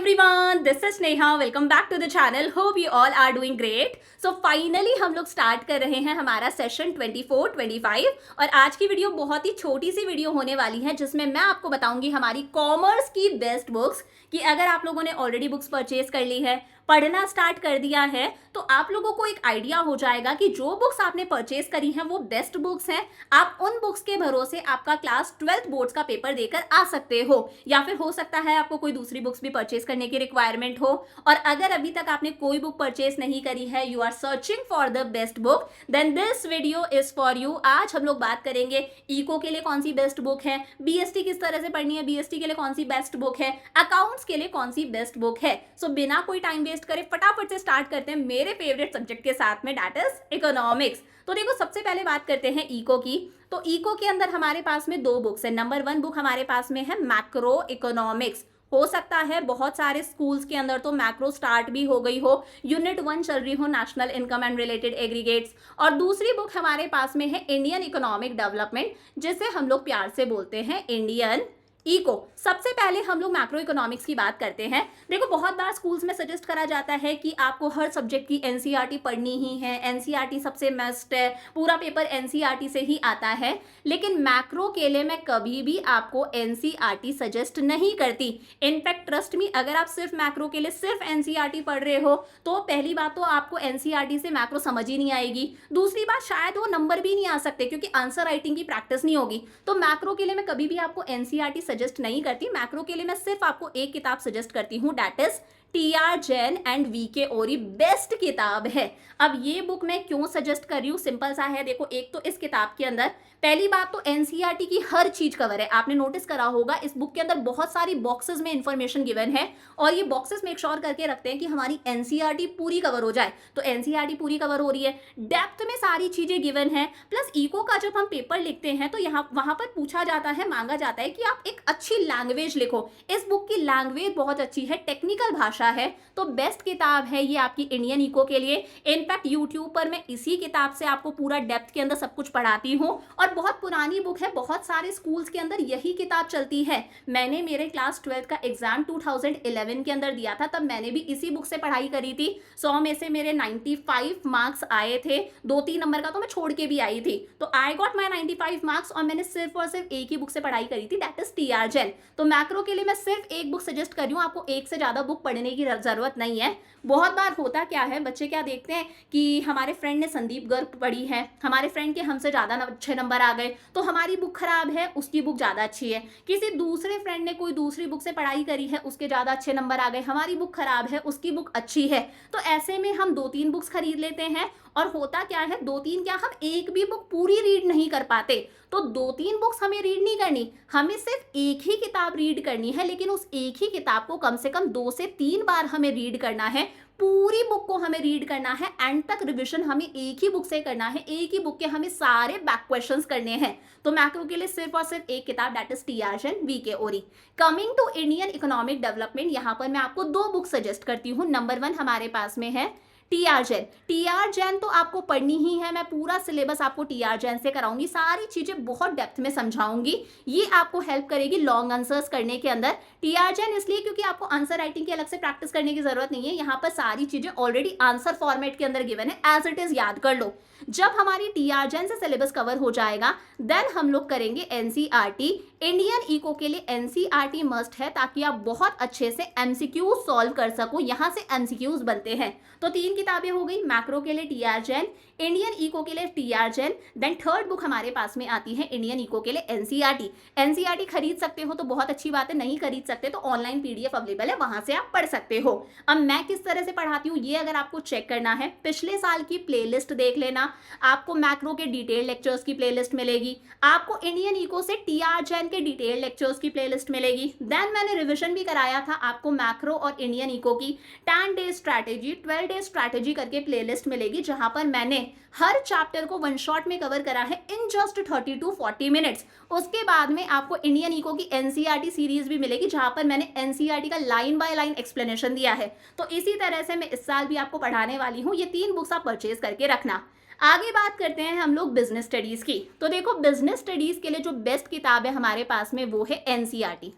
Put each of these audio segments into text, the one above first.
everyone, this is Neha. Welcome back to the channel. Hope you all are doing great. So finally हम लोग start कर रहे हैं हमारा सेशन 24-25 और आज की वीडियो बहुत ही छोटी सी वीडियो होने वाली है जिसमें मैं आपको बताऊंगी हमारी कॉमर्स की बेस्ट बुक्स कि अगर आप लोगों ने ऑलरेडी बुक्स परचेज कर ली है, पढ़ना स्टार्ट कर दिया है, तो आप लोगों को एक आइडिया हो जाएगा कि जो बुक्स आपने परचेज करी हैं वो बेस्ट बुक्स हैं। आप उन बुक्स के भरोसे आपका क्लास 12th बोर्ड्स का पेपर देकर आ सकते हो, या फिर हो सकता है आपको कोई दूसरी बुक्स भी परचेज करने की रिक्वायरमेंट हो। और अगर अभी तक आपने कोई बुक परचेज नहीं करी है, you are searching for the best book, then this video is for you. आज हम लोग बात करेंगे इको के लिए कौन सी बेस्ट बुक है, बीएसटी किस तरह से पढ़नी है, बीएसटी के लिए कौन सी बेस्ट बुक है, अकाउंट्स के लिए कौन सी बेस्ट बुक है। सो बिना कोई टाइम वेस्ट करे फटाफट से स्टार्ट करते हैं मेरे फेवरेट सब्जेक्ट के साथ में, दैट इज इकोनॉमिक्स। तो देखो सबसे पहले बात करते हैं इको की। तो इको के अंदर हमारे पास में दो बुक्स है। नंबर 1 बुक हमारे पास में है मैक्रो इकोनॉमिक्स। हो सकता है बहुत सारे स्कूल्स के अंदर तो मैक्रो स्टार्ट भी हो गई हो, यूनिट 1 चल रही हो, national income and related aggregates. और दूसरी बुक हमारे पास में है इंडियन इकोनॉमिक डेवलपमेंट, जिसे हम लोग प्यार से बोलते हैं इंडियन इको। सबसे पहले हम लोग मैक्रो इकोनॉमिक्स की बात करते हैं। देखो बहुत बार स्कूल्स में सजेस्ट करा जाता है कि आपको हर सब्जेक्ट की एनसीईआरटी पढ़नी ही है, एनसीईआरटी सबसे मस्ट है, पूरा पेपर एनसीईआरटी से ही आता है। लेकिन मैक्रो के लिए मैं कभी भी आपको एनसीईआरटी सजेस्ट नहीं करती। इनफैक्ट ट्रस्ट मी, अगर आप सिर्फ मैक्रो के लिए सिर्फ एनसीईआरटी पढ़ रहे हो तो पहली बात तो आपको एनसीईआरटी से मैक्रो समझ ही नहीं आएगी, दूसरी बात शायद वो नंबर भी नहीं आ सकते क्योंकि आंसर राइटिंग की प्रैक्टिस नहीं होगी। तो मैक्रो के लिए मैं कभी भी आपको एनसीईआरटी सजेस्ट नहीं करती। मैक्रो के लिए मैं सिर्फ आपको एक किताब सजेस्ट करती हूँ, that is T R. Jain and VK. ओरी, बेस्ट किताब है। अब ये बुक मैं क्यों सजेस्ट कर रही हूँ, सिंपल सा है। देखो एक तो इस किताब के अंदर पहली बात तो एनसीईआरटी की हर चीज कवर है। आपने नोटिस करा होगा इस बुक के अंदर बहुत सारी बॉक्सेस में इंफॉर्मेशन गिवन है और ये बॉक्सेस मेक श्योर करके रखते हैं कि हमारी एनसीईआरटी पूरी कवर हो जाए। तो एनसीईआरटी पूरी कवर हो रही है, डेप्थ में सारी चीजें गिवन है। प्लस इको का जब हम पेपर लिखते हैं तो यहाँ वहां पर पूछा जाता है, मांगा जाता है कि आप एक अच्छी लैंग्वेज लिखो। इस बुक की लैंग्वेज बहुत अच्छी है, टेक्निकल भाषा है, तो बेस्ट किताब है ये आपकी इंडियन इको के लिए। इनफैक्ट यूट्यूब पर मैं इसी किताब से आपको पूरा डेप्थ के अंदर सब कुछ पढ़ाती हूँ और बहुत पुरानी बुक है, बहुत सारे स्कूल्स के अंदर यही किताब चलती है। मैंने मेरे क्लास 12 का एग्जाम 2011 के अंदर दिया था, तब मैंने भी इसी बुक से पढ़ाई करी थी। 100 में से मेरे 95 मार्क्स आए थे, 2-3 नंबर का तो मैं छोड़ के भी आई थी। तो आई गॉट माई 95 मार्क्स और मैंने सिर्फ और सिर्फ एक ही बुक से पढ़ाई करी थी, दैट इज टी.आर. जैन। तो मैक्रो के लिए मैं सिर्फ एक बुक सजेस्ट कर रही हूँ, आपको एक से ज्यादा बुक पढ़ने की जरूरत नहीं है। बहुत बार होता क्या है, बच्चे क्या देखते हैं कि हमारे फ्रेंड ने संदीप गर्ग पढ़ी है, हमारे फ्रेंड के हमसे ज्यादा अच्छे नंबर आ गए तो हमारी बुक खराब है, उसकी बुक ज्यादा अच्छी है। किसी दूसरे फ्रेंड ने कोई दूसरी बुक से पढ़ाई करी है, उसके ज्यादा अच्छे नंबर आ गए, हमारी बुक खराब है, उसकी बुक अच्छी है। तो ऐसे में हम 2-3 बुक्स खरीद लेते हैं और होता क्या है, 2-3 क्या, हम एक भी बुक पूरी रीड नहीं कर पाते। तो 2-3 बुक्स हमें रीड नहीं करनी, हमें सिर्फ एक ही किताब रीड करनी है, लेकिन उस एक ही किताब को कम से कम 2 से 3 बार हमें रीड करना है। पूरी बुक को हमें रीड करना है, एंड तक रिविजन हमें एक ही बुक से करना है, एक ही बुक के हमें सारे बैक क्वेश्चंस करने हैं। तो मैक्रो के लिए सिर्फ और सिर्फ एक किताब, that is T R. Jain, V K. Ohri. Coming to Indian economic development, यहाँ पर मैं आपको 2 बुक सजेस्ट करती हूँ। नंबर 1 हमारे पास में है टी.आर. जैन। टी.आर. जैन तो आपको पढ़नी ही है, मैं पूरा सिलेबस आपको टी.आर. जैन से कराऊंगी, सारी चीजें बहुत डेप्थ में समझाऊंगी, ये आपको हेल्प करेगी लॉन्ग आंसर्स करने के अंदर। टी.आर. जैन इसलिए क्योंकि आपको आंसर राइटिंग की अलग से प्रैक्टिस करने की जरूरत नहीं है, यहाँ पर सारी चीजें ऑलरेडी आंसर फॉर्मेट के अंदर गिवन है, एज इट इज याद कर लो। जब हमारी टी.आर. जैन से सिलेबस कवर हो जाएगा देन हम लोग करेंगे एनसीईआरटी। इंडियन इको के लिए एनसीईआरटी मस्ट है ताकि आप बहुत अच्छे से एमसीक्यूज सॉल्व कर सको, यहाँ से एमसीक्यूज बनते हैं। तो 3 किताबें हो गई, मैक्रो के लिए टी.आर. जैन, इंडियन इको के लिए T R. Jain, then third book हमारे पास में आती है इंडियन इको के लिए एनसीईआरटी। एनसीईआरटी खरीद सकते हो तो बहुत अच्छी बात है, नहीं खरीद सकते तो ऑनलाइन पीडीएफ अवेलेबल है, वहां से आप पढ़ सकते हो। अब मैं किस तरह से पढ़ाती हूँ ये अगर आपको चेक करना है, पिछले साल की प्लेलिस्ट देख लेना, आपको मैक्रो के डिटेल लेक्चर्स की प्लेलिस्ट मिलेगी, आपको इंडियन इको से टी.आर. जैन के डिटेल लेक्चर्स की प्लेलिस्ट मिलेगी। देन मैंने रिविजन भी कराया था, आपको मैक्रो और इंडियन इको की 10 डेज स्ट्रैटेजी, 12 डेज स्ट्रैटेजी करके प्लेलिस्ट मिलेगी, जहां पर मैंने हर चैप्टर को 1 शॉट में कवर करा है इन जस्ट 30 to 40 मिनट्स। उसके बाद में आपको इंडियन इको की एनसीईआरटी सीरीज भी मिलेगी, जहां पर मैंने एनसीईआरटी का लाइन बाय लाइन एक्सप्लेनेशन दिया है। तो इसी तरह से मैं इस साल भी आपको पढ़ाने वाली हूँ, ये 3 बुक्स आप परचेज करके रखना। आगे बात करते हैं हम लोग बिजनेस स्टडीज की। तो देखो बिजनेस स्टडीज के लिए जो बेस्ट किताब है हमारे पास में वो है एनसीईआरटी।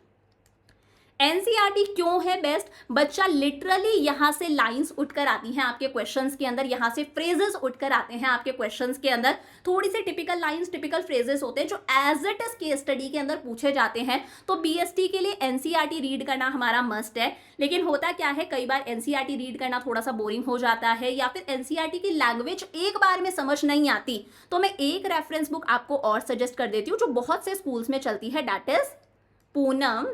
एनसीईआरटी क्यों है बेस्ट? बच्चा लिटरली यहाँ से लाइंस उठकर आती हैं आपके क्वेश्चंस के अंदर, यहाँ से फ्रेजेस उठकर आते हैं आपके क्वेश्चंस के अंदर। थोड़ी सी टिपिकल लाइंस, टिपिकल फ्रेजेस होते हैं जो as it is case study के अंदर पूछे जाते हैं। तो बीएसटी के लिए एनसीईआरटी रीड करना हमारा मस्ट है। लेकिन होता क्या है, कई बार एनसीईआरटी रीड करना थोड़ा सा बोरिंग हो जाता है, या फिर एनसीईआरटी की लैंग्वेज एक बार में समझ नहीं आती। तो मैं एक रेफरेंस बुक आपको और सजेस्ट कर देती हूँ जो बहुत से स्कूल्स में चलती है, दैट इज पूनम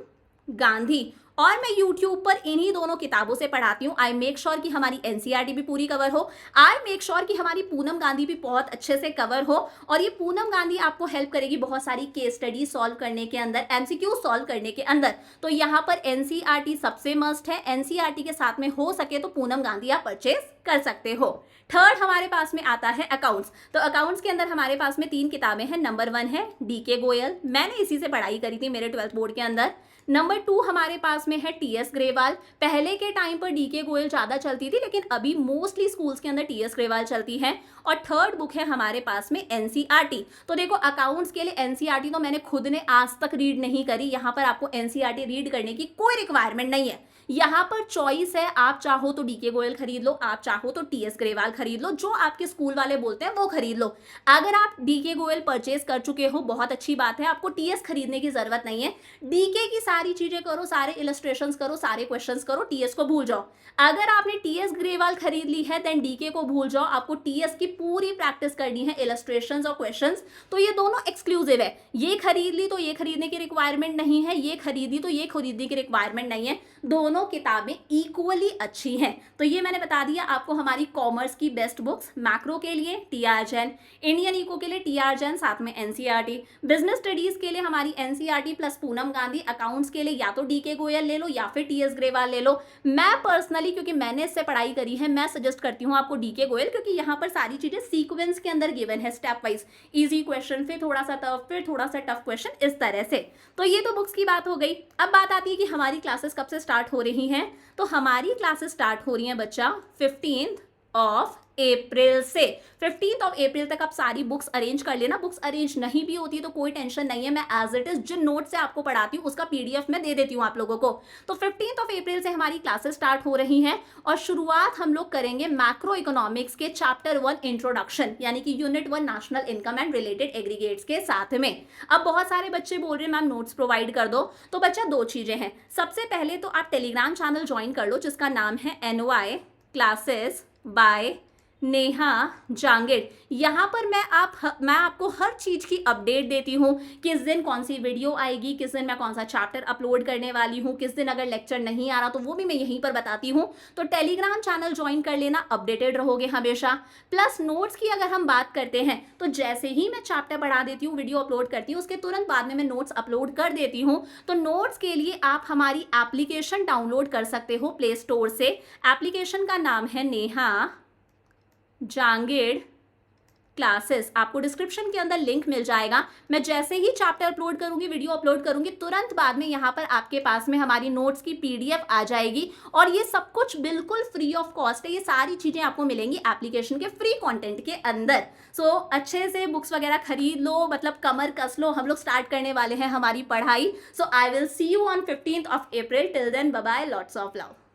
गांधी। और मैं YouTube पर इन्हीं दोनों किताबों से पढ़ाती हूँ। आई मेक श्योर कि हमारी एनसीईआरटी भी पूरी कवर हो, आई मेक श्योर कि हमारी पूनम गांधी भी बहुत अच्छे से कवर हो। और ये पूनम गांधी आपको हेल्प करेगी बहुत सारी केस स्टडी सॉल्व करने के अंदर, एमसीक्यू सॉल्व करने के अंदर। तो यहाँ पर एनसीईआरटी सबसे मस्ट है। एनसीईआरटी के साथ में हो सके तो पूनम गांधी आप परचेज कर सकते हो। थर्ड हमारे पास में आता है अकाउंट्स। तो अकाउंट्स के अंदर हमारे पास में 3 किताबें हैं। नंबर 1 है डीके गोयल, मैंने इसी से पढ़ाई करी थी मेरे 12th बोर्ड के अंदर। नंबर 2 हमारे पास में है टीएस ग्रेवाल। पहले के टाइम पर डीके गोयल ज़्यादा चलती थी, लेकिन अभी मोस्टली स्कूल्स के अंदर टीएस ग्रेवाल चलती है। और थर्ड बुक है हमारे पास में एनसीईआरटी। तो देखो अकाउंट्स के लिए एनसीईआरटी तो मैंने खुद ने आज तक रीड नहीं करी, यहाँ पर आपको एनसीईआरटी रीड करने की कोई रिक्वायरमेंट नहीं है। यहाँ पर चॉइस है, आप चाहो तो डीके गोयल खरीद लो, आप चाहो तो टीएस ग्रेवाल खरीद लो, जो आपके स्कूल वाले बोलते हैं वो खरीद लो। अगर आप डीके गोयल परचेज कर चुके हो बहुत अच्छी बात है, आपको टीएस खरीदने की जरूरत नहीं है। डीके की सारी चीजें करो, सारे इलस्ट्रेशंस करो, सारे क्वेश्चंस करो, टीएस को भूल जाओ। अगर आपने टीएस ग्रेवाल खरीद ली है देन डीके को भूल जाओ। आपको टीएस की पूरी प्रैक्टिस करनी है, इलस्ट्रेशंस और क्वेश्चंस। तो ये दोनों एक्सक्लूसिव है, ये खरीद ली तो ये खरीदने की रिक्वायरमेंट नहीं है, ये खरीदी तो ये खरीदने की रिक्वायरमेंट नहीं है। दोनों किताबें इक्वली अच्छी हैं। तो ये मैंने बता दिया आपको हमारी कॉमर्स की बेस्ट बुक्स। मैक्रो के लिए टीआर जैन, इंडियन इको के लिए टीआर जैन, साथ में एनसीईआरटी। बिजनेस स्टडीज के लिए हमारी NCERT plus Poonam Gandhi. Accounts के लिए या तो डीके गोयल ले लो या फिर टीएस ग्रेवाल ले लो। मैं पर्सनली, क्योंकि मैंने इससे पढ़ाई करी है, मैं सजेस्ट करती हूँ आपको डीके गोयल, क्योंकि यहाँ पर सारी चीजें सीक्वेंस के अंदर गिवन है, स्टेप वाइज। इजी क्वेश्चन, फिर थोड़ा सा टफ, फिर थोड़ा सा टफ क्वेश्चन, इस तरह से। तो ये तो बुक्स की बात हो गई। अब बात आती है कि हमारी क्लासेस कब से स्टार्ट हो रही हैं। तो हमारी क्लासेस स्टार्ट हो रही हैं बच्चा 15 अप्रैल से। 15 अप्रैल तक आप सारी बुक्स अरेंज कर लेना। बुक्स अरेंज नहीं भी होती तो कोई टेंशन नहीं है, मैं एज इट इज जिन नोट से आपको पढ़ाती हूँ उसका पीडीएफ मैं दे देती हूँ आप लोगों को। तो 15 अप्रैल से हमारी क्लासेस स्टार्ट हो रही हैं और शुरुआत हम लोग करेंगे मैक्रो इकोनॉमिक्स के चैप्टर 1 इंट्रोडक्शन, यानी कि unit 1 national income and related aggregates के साथ में। अब बहुत सारे बच्चे बोल रहे हैं मैम नोट्स प्रोवाइड कर दो। तो बच्चा 2 चीजें हैं। सबसे पहले तो आप टेलीग्राम चैनल ज्वाइन कर लो जिसका नाम है NY classes bye Neha Jangid. यहाँ पर मैं आपको हर चीज की अपडेट देती हूँ, किस दिन कौन सी वीडियो आएगी, किस दिन मैं कौन सा चैप्टर अपलोड करने वाली हूँ, किस दिन अगर लेक्चर नहीं आ रहा तो वो भी मैं यहीं पर बताती हूँ। तो टेलीग्राम चैनल ज्वाइन कर लेना, अपडेटेड रहोगे हमेशा। प्लस नोट्स की अगर हम बात करते हैं तो जैसे ही मैं चैप्टर पढ़ा देती हूँ, वीडियो अपलोड करती हूँ, उसके तुरंत बाद में मैं नोट्स अपलोड कर देती हूँ। तो नोट्स के लिए आप हमारी एप्लीकेशन डाउनलोड कर सकते हो प्ले स्टोर से। एप्लीकेशन का नाम है नेहा जांगेड़ क्लासेस। आपको डिस्क्रिप्शन के अंदर लिंक मिल जाएगा। मैं जैसे ही चैप्टर अपलोड करूंगी, वीडियो अपलोड करूंगी, तुरंत बाद में यहाँ पर आपके पास में हमारी नोट्स की पीडीएफ आ जाएगी। और ये सब कुछ बिल्कुल फ्री ऑफ कॉस्ट है। ये सारी चीजें आपको मिलेंगी एप्लीकेशन के फ्री कंटेंट के अंदर। सो अच्छे से बुक्स वगैरह खरीद लो, मतलब कमर कस लो, हम लोग स्टार्ट करने वाले हैं हमारी पढ़ाई। So I will see you on 15 April. Till then bye bye, lots of love.